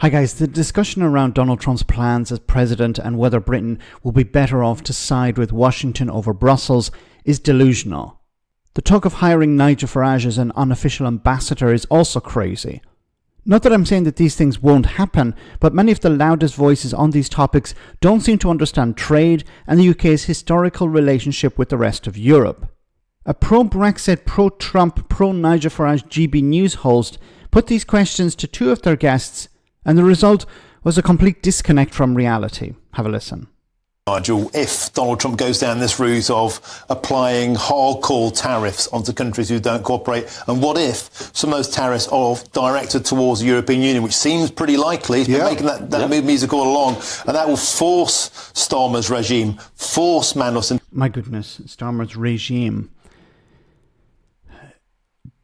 Hi guys, the discussion around Donald Trump's plans as president and whether Britain will be better off to side with Washington over Brussels is delusional. The talk of hiring Nigel Farage as an unofficial ambassador is also crazy. Not that I'm saying that these things won't happen, but many of the loudest voices on these topics don't seem to understand trade and the UK's historical relationship with the rest of Europe. A pro-Brexit, pro-Trump, pro-Nigel Farage GB News host put these questions to two of their guests, and the result was a complete disconnect from reality. Have a listen. Nigel, if Donald Trump goes down this route of applying hardcore tariffs onto countries who don't cooperate, and what if some of those tariffs are directed towards the European Union, which seems pretty likely, he's been making that move music all along, and that will force Starmer's regime, force Mandelson. My goodness, Starmer's regime.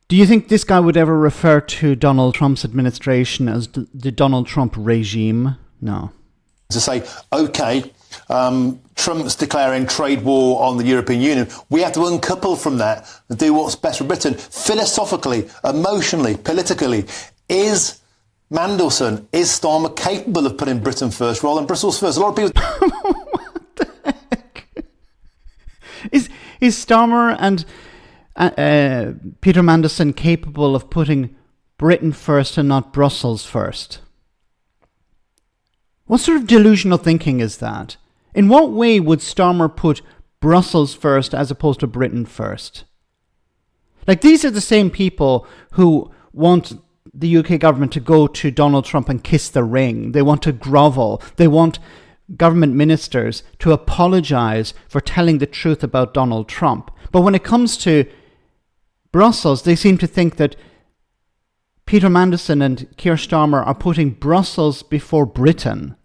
Do you think this guy would ever refer to Donald Trump's administration as the Donald Trump regime? No. To say, OK, Trump's declaring trade war on the European Union. We have to uncouple from that and do what's best for Britain. Philosophically, emotionally, politically, is Mandelson, is Starmer capable of putting Britain first rather than Brussels first? A lot of people... What the heck? Is Starmer and... Peter Mandelson capable of putting Britain first and not Brussels first? What sort of delusional thinking is that? In what way would Starmer put Brussels first as opposed to Britain first? Like, these are the same people who want the UK government to go to Donald Trump and kiss the ring. They want to grovel. They want government ministers to apologise for telling the truth about Donald Trump. But when it comes to Brussels, they seem to think that Peter Mandelson and Keir Starmer are putting Brussels before Britain.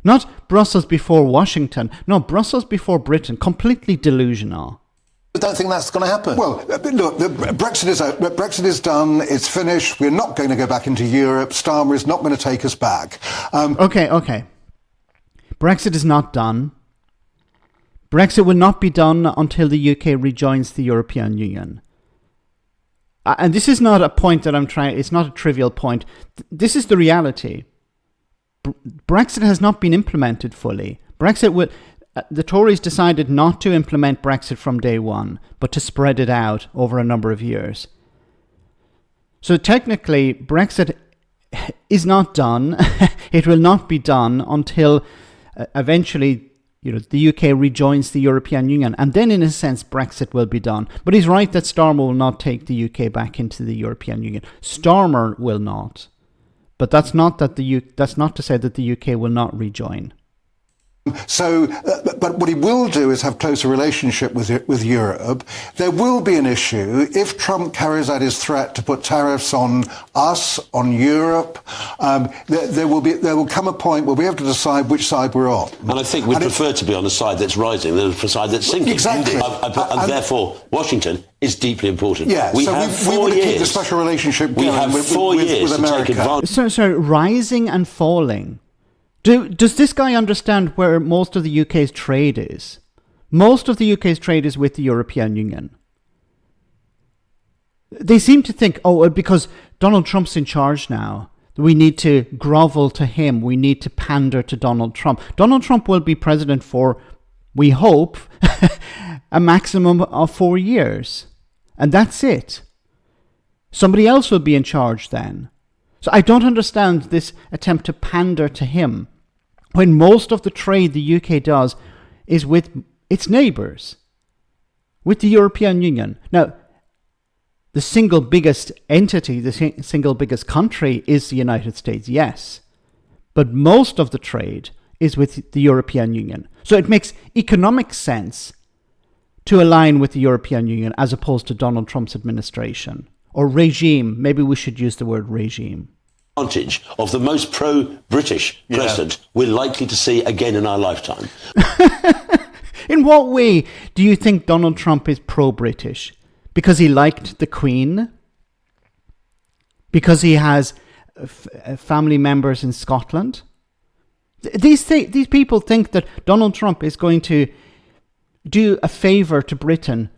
Not Brussels before Washington. No, Brussels before Britain. Completely delusional. I don't think that's going to happen. Well, look, Brexit is done. It's finished. We're not going to go back into Europe. Starmer is not going to take us back. Okay. Brexit is not done. Brexit will not be done until the UK rejoins the European Union. And this is not a point that I'm trying, it's not a trivial point. This is the reality. Brexit has not been implemented fully. The Tories decided not to implement Brexit from day one, but to spread it out over a number of years. So technically, Brexit is not done. It will not be done until eventually the UK rejoins the European Union, and then in a sense Brexit will be done. But he's right that Starmer will not take the UK back into the European Union. Starmer will not. But that's not to say that the UK will not rejoin. So, but what he will do is have closer relationship with Europe. There will be an issue if Trump carries out his threat to put tariffs on us, on Europe. There will come a point where we have to decide which side we're on. And I think we prefer to be on the side that's rising than the side that's sinking. Exactly. And therefore, Washington is deeply important. Yeah. We want to keep the special relationship going. We have 4 years with America. To take advantage. So rising and falling. Does this guy understand where most of the UK's trade is? Most of the UK's trade is with the European Union. They seem to think, because Donald Trump's in charge now, we need to grovel to him. We need to pander to Donald Trump. Donald Trump will be president for, we hope, a maximum of 4 years. And that's it. Somebody else will be in charge then. So I don't understand this attempt to pander to him, when most of the trade the UK does is with its neighbours, with the European Union. Now, the single biggest entity, the single biggest country is the United States, yes. But most of the trade is with the European Union. So it makes economic sense to align with the European Union as opposed to Donald Trump's administration. Or regime. Maybe we should use the word regime. Advantage of the most pro-British president we're likely to see again in our lifetime. In what way do you think Donald Trump is pro-British? Because he liked the Queen? Because he has family members in Scotland? These people think that Donald Trump is going to do a favour to Britain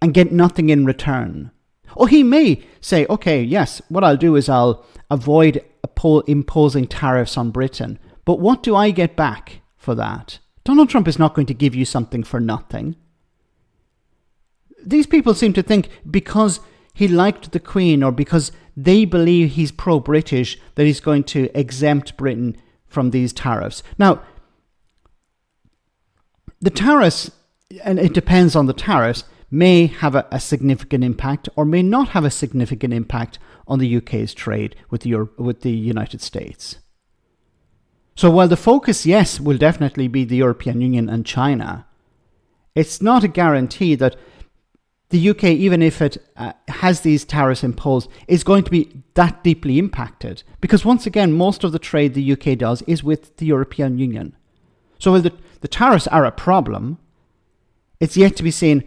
and get nothing in return. Or he may say, okay, yes, what I'll do is I'll avoid imposing tariffs on Britain. But what do I get back for that? Donald Trump is not going to give you something for nothing. These people seem to think because he liked the Queen or because they believe he's pro-British that he's going to exempt Britain from these tariffs. Now, the tariffs, and it depends on the tariffs, may have a significant impact or may not have a significant impact on the UK's trade with the United States. So while the focus, yes, will definitely be the European Union and China, it's not a guarantee that the UK, even if it has these tariffs imposed, is going to be that deeply impacted. Because once again, most of the trade the UK does is with the European Union. So while the tariffs are a problem, it's yet to be seen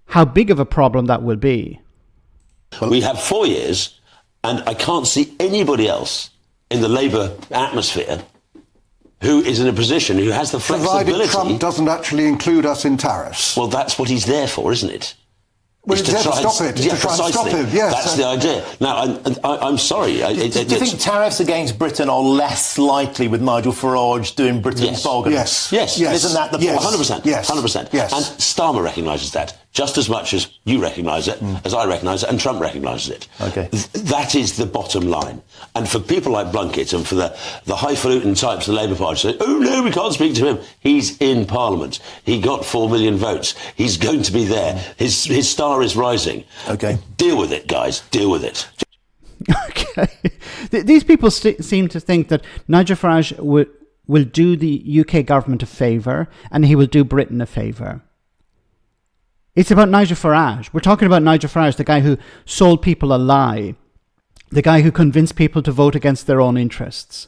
how big of a problem that will be. We have 4 years, and I can't see anybody else in the Labour atmosphere who is in a position, who has the flexibility. Provided Trump doesn't actually include us in tariffs. Well, that's what he's there for, isn't it? Well, it's there to stop it. Yeah, to try and stop him. Yes, that's the idea. Now, I'm sorry. Do you think tariffs against Britain are less likely with Nigel Farage doing Britain's bargain? Yes. Isn't that the point? 100%. Yes. 100%. Yes. And Starmer recognises that just as much as you recognise it, as I recognise it, and Trump recognises it. Okay. That is the bottom line. And for people like Blunkett and for the highfalutin types of the Labour Party say, oh no, we can't speak to him. He's in Parliament. He got 4 million votes. He's going to be there. His star is rising. Okay. Deal with it, guys. Deal with it. Okay. These people seem to think that Nigel Farage will do the UK government a favour and he will do Britain a favour. It's about Nigel Farage. We're talking about Nigel Farage, the guy who sold people a lie, the guy who convinced people to vote against their own interests.